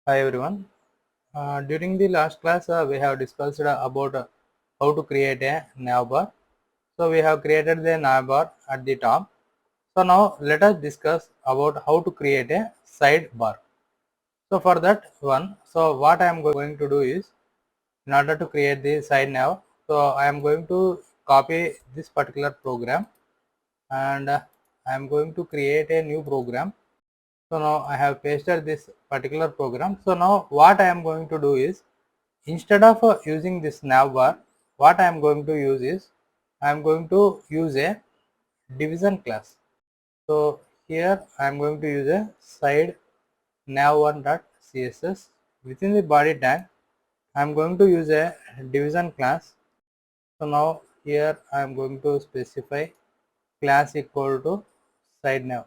Hi everyone. During the last class, we have discussed about how to create a nav bar. So we have created the nav bar at the top. So now let us discuss about how to create a sidebar. So for that one, so what I am going to do is, in order to create the side nav, so I am going to copy this particular program and I am going to create a new program. So now I have pasted this particular program. So now what I am going to do is, instead of using this navbar, what I am going to use is, I am going to use a division class. So here I am going to use a side nav1.css. Within the body tag, I am going to use a division class. So now here I am going to specify class equal to SideNav.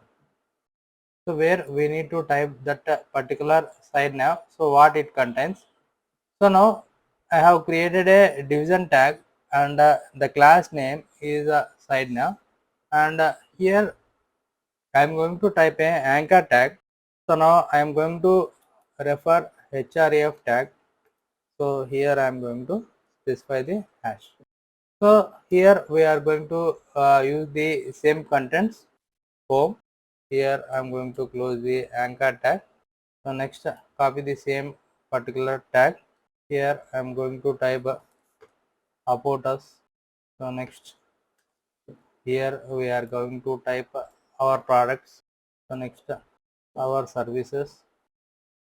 So where we need to type that particular SideNav, so what it contains. So now I have created a division tag and the class name is SideNav, and here I am going to type a anchor tag. So now I am going to refer href tag. So here I am going to specify the hash. So here we are going to use the same contents home. Here I am going to close the anchor tag. So next copy the same particular tag. Here I am going to type about us. So next here we are going to type our products. So next our services.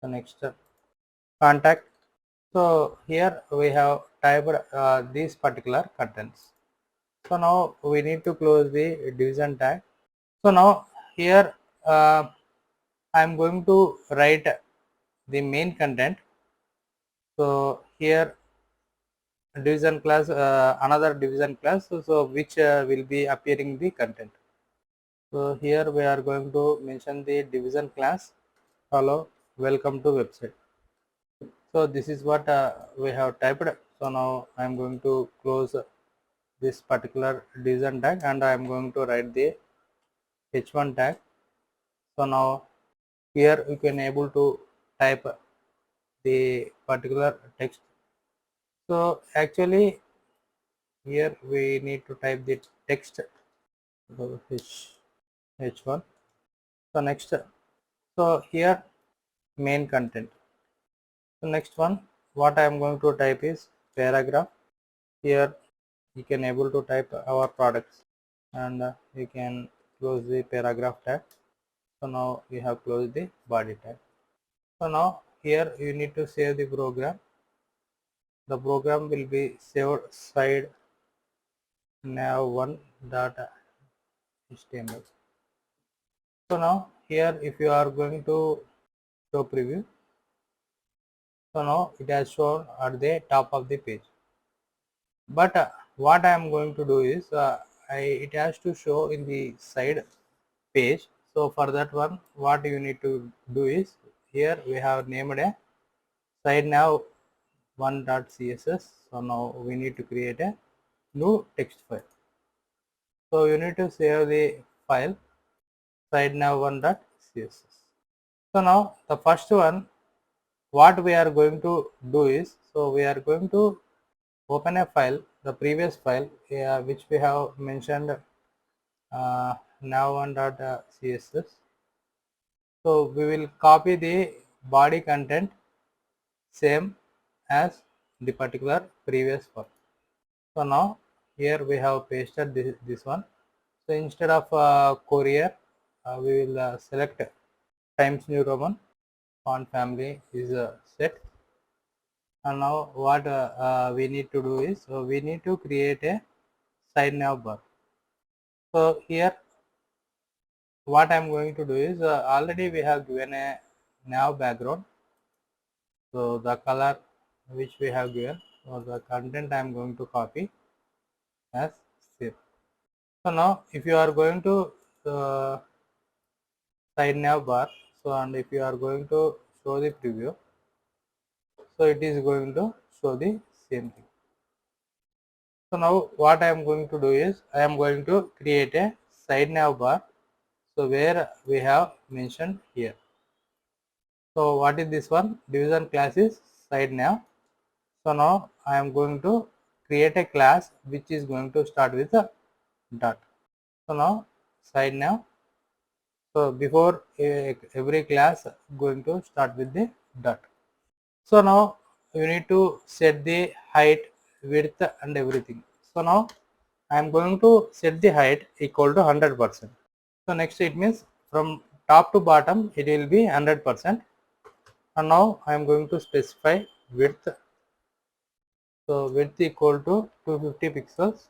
So next contact. So here we have typed these particular contents. So now we need to close the division tag. So now here I am going to write the main content. So here division class, another division class, so which will be appearing the content. So here we are going to mention the division class. Hello, welcome to website. So this is what we have typed. So now I am going to close this particular division tag and I am going to write the h1 tag. So now here you can able to type the particular text. So actually here we need to type the text h1. So next, so here main content. So next one, what I am going to type is paragraph. Here you can able to type our products and you can close the paragraph tag. So now we have closed the body tag. So now here you need to save the program. The program will be saved side nav1.html. So now here if you are going to show preview, so now it has shown at the top of the page. But what I am going to do is it has to show in the side page. So for that one, what you need to do is, here we have named a SideNav1.css. So now we need to create a new text file. So you need to save the file SideNav1.css. So now the first one, what we are going to do is, so we are going to open a file, the previous file which we have mentioned nav1.css. So we will copy the body content same as the particular previous one. So now here we have pasted this one. So instead of courier, we will select Times New Roman. Font family is set. And now what we need to do is, so we need to create a side nav bar. So here what I am going to do is, already we have given a nav background. So the color which we have given, or the content I am going to copy as save. So now if you are going to side nav bar, so and if you are going to show the preview, so it is going to show the same thing. So now what I am going to do is, I am going to create a side nav bar. So where we have mentioned here. So what is this one? Division class is SideNav. So now I am going to create a class which is going to start with a dot. So now SideNav. So before every class going to start with the dot. So now you need to set the height, width and everything. So now I am going to set the height equal to 100%. So next it means from top to bottom it will be 100%. And now I am going to specify width. So width equal to 250 pixels.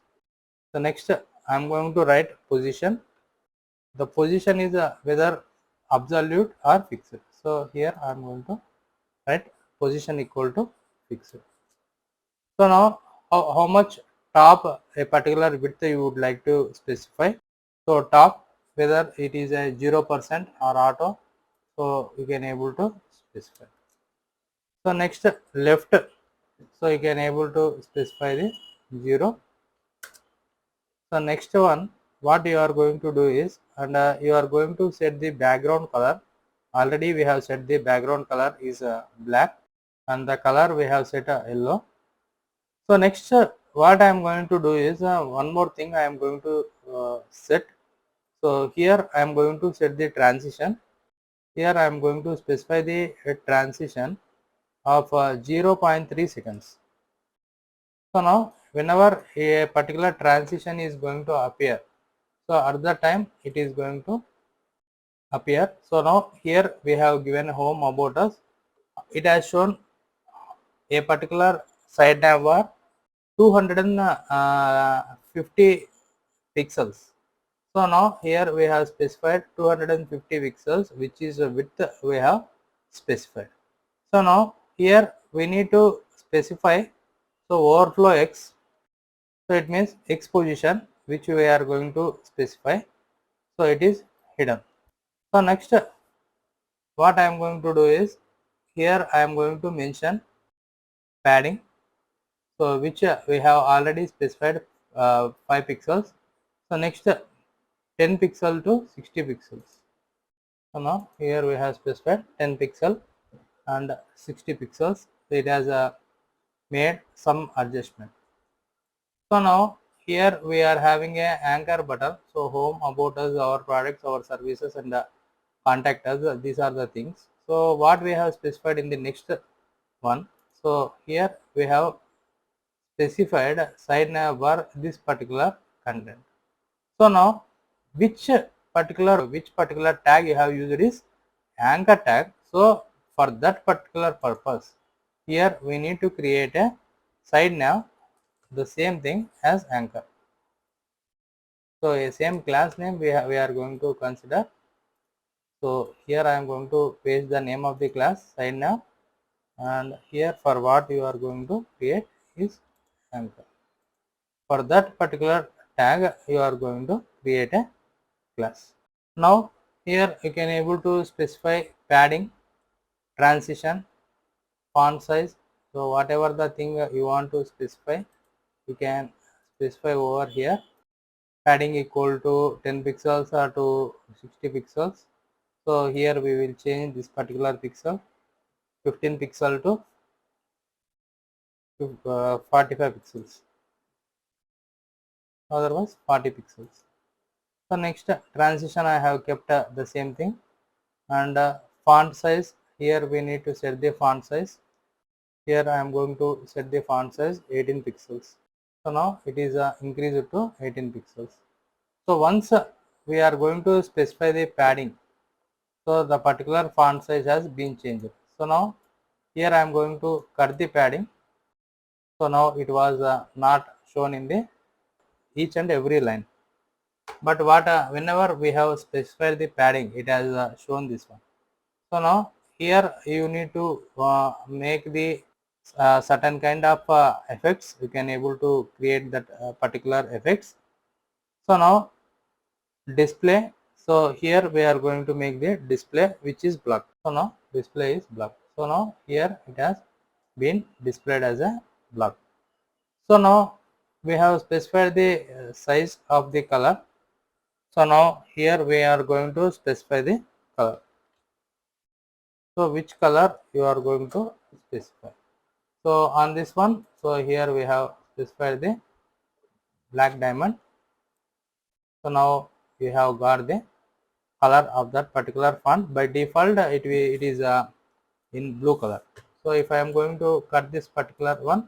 So next I am going to write position. The position is whether absolute or fixed. So here I am going to write position equal to fixed. So now how much top a particular width you would like to specify. So top whether it is a 0% or auto, so you can able to specify. So next left, so you can able to specify the 0. So next one what you are going to do is, and you are going to set the background color. Already we have set the background color is black and the color we have set yellow. So next what I am going to do is one more thing I am going to set. So here I am going to set the transition. Here I am going to specify the transition of 0.3 seconds. So now whenever a particular transition is going to appear, so at that time it is going to appear. So now here we have given home about us. It has shown a particular side nav bar 250 pixels. So now here we have specified 250 pixels, which is the width we have specified. So now here we need to specify so overflow x. So it means x position which we are going to specify. So it is hidden. So next what I am going to do is, here I am going to mention padding. So which we have already specified 5 pixels. So next 10 pixel to 60 pixels. So now here we have specified 10 pixel and 60 pixels. So it has made some adjustment. So now here we are having a anchor button. So home, about us, our products, our services and contact us. These are the things. So what we have specified in the next one. So here we have specified side nav bar this particular content. So now which particular tag you have used is anchor tag. So for that particular purpose, here we need to create a side nav, the same thing as anchor. So a same class name we are going to consider. So here I am going to paste the name of the class side nav, and here for what you are going to create is anchor. For that particular tag you are going to create a class. Now here you can able to specify padding, transition, font size. So whatever the thing you want to specify, you can specify over here. Padding equal to 10 pixels or to 60 pixels. So here we will change this particular pixel 15 pixel to 45 pixels, otherwise 40 pixels. So next transition I have kept the same thing, and font size, here we need to set the font size. Here I am going to set the font size 18 pixels. So now it is increased to 18 pixels. So once we are going to specify the padding, so the particular font size has been changed. So now here I am going to cut the padding. So now it was not shown in the each and every line. But what whenever we have specified the padding, it has shown this one. So now here you need to make the certain kind of effects. You can able to create that particular effects. So now display. So here we are going to make the display which is block. So now display is block. So now here it has been displayed as a block. So now we have specified the size of the color. So now here we are going to specify the color. So which color you are going to specify. So on this one, so here we have specified the black diamond. So now we have got the color of that particular font. By default it is in blue color. So if I am going to cut this particular one,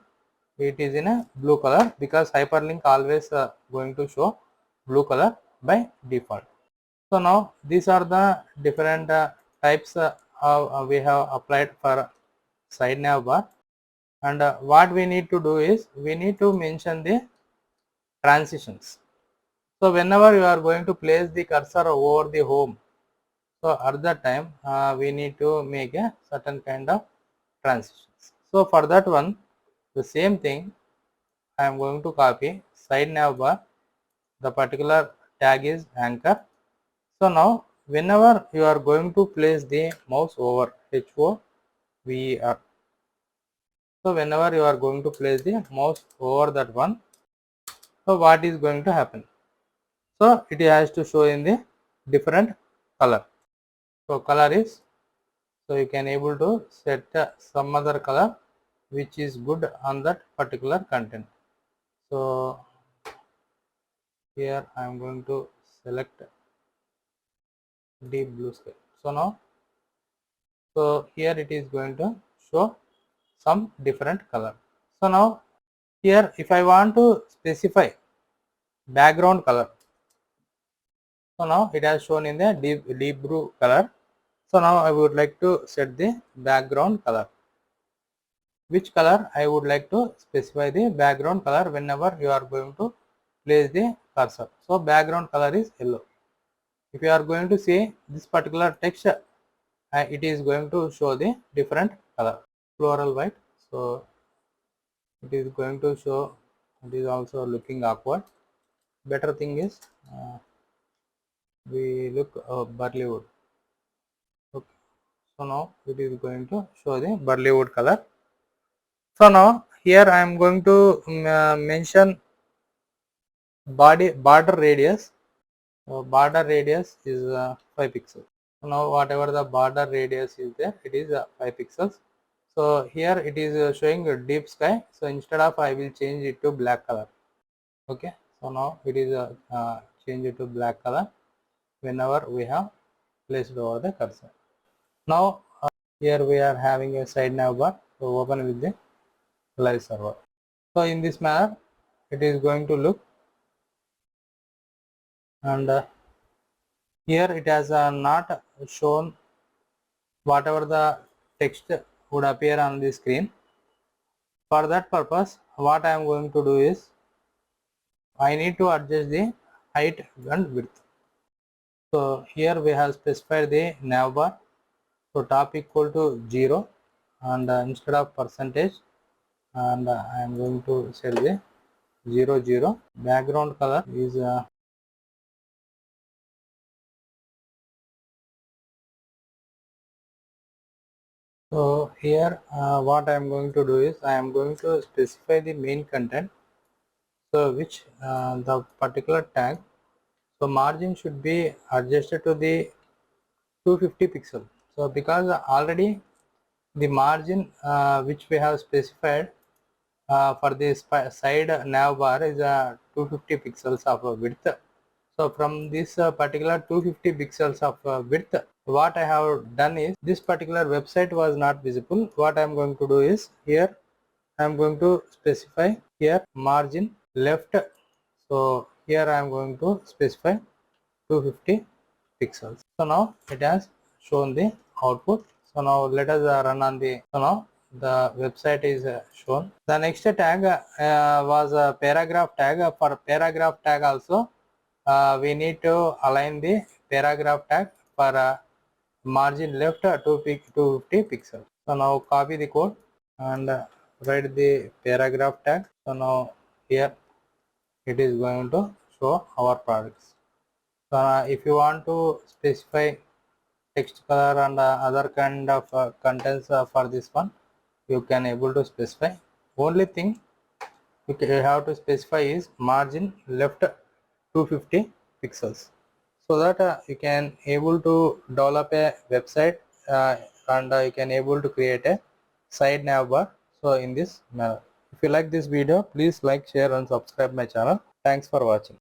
it is in a blue color because hyperlink always going to show blue color by default. So now these are the different types we have applied for SideNav bar, and what we need to do is we need to mention the transitions. So whenever you are going to place the cursor over the home, so at that time we need to make a certain kind of transitions. So for that one, the same thing I am going to copy SideNav bar. The particular tag is anchor. So now whenever you are going to place the mouse over HOVER, so whenever you are going to place the mouse over that one, so what is going to happen? So it has to show in the different color. So color is, so you can able to set some other color which is good on that particular content. So here I am going to select deep blue sky. So now, so here it is going to show some different color. So now here if I want to specify background color, so now it has shown in the deep blue color. So now I would like to set the background color. Which color I would like to specify the background color whenever you are going to place the cursor. So background color is yellow. If you are going to see this particular text, it is going to show the different color, floral white. So it is going to show, it is also looking awkward. Better thing is we look barley wood. Okay. So now it is going to show the barley wood color. So now here I am going to mention border radius. So border radius is 5 pixels. So now whatever the border radius is there, it is 5 pixels. So here it is showing a deep sky. So instead of I will change it to black color. Okay. So now it is change it to black color whenever we have placed over the cursor. Now here we are having a SideNav bar. So open with the live server. So in this manner it is going to look, and here it has not shown whatever the text would appear on the screen. For that purpose, what I am going to do is I need to adjust the height and width. So here we have specified the nav bar. So top equal to 0, and instead of percentage, and I am going to set the 00. Background color is so here what I am going to do is I am going to specify the main content, so which the particular tag, so margin should be adjusted to the 250 pixel. So because already the margin which we have specified for this side nav bar is 250 pixels of width. So from this particular 250 pixels of width, what I have done is this particular website was not visible. What I am going to do is here I am going to specify here margin left. So here I am going to specify 250 pixels. So now it has shown the output. So now let us run on the, so now the website is shown. The next tag was a paragraph tag. For paragraph tag also we need to align the paragraph tag for margin left to 250 pixels. So now copy the code and write the paragraph tag. So now here it is going to show our products. So if you want to specify text color and other kind of contents for this one, you can able to specify. Only thing you have to specify is margin left 250 pixels, so that you can able to develop a website and you can able to create a side nav bar. So in this manner, if you like this video, please like, share and subscribe my channel. Thanks for watching.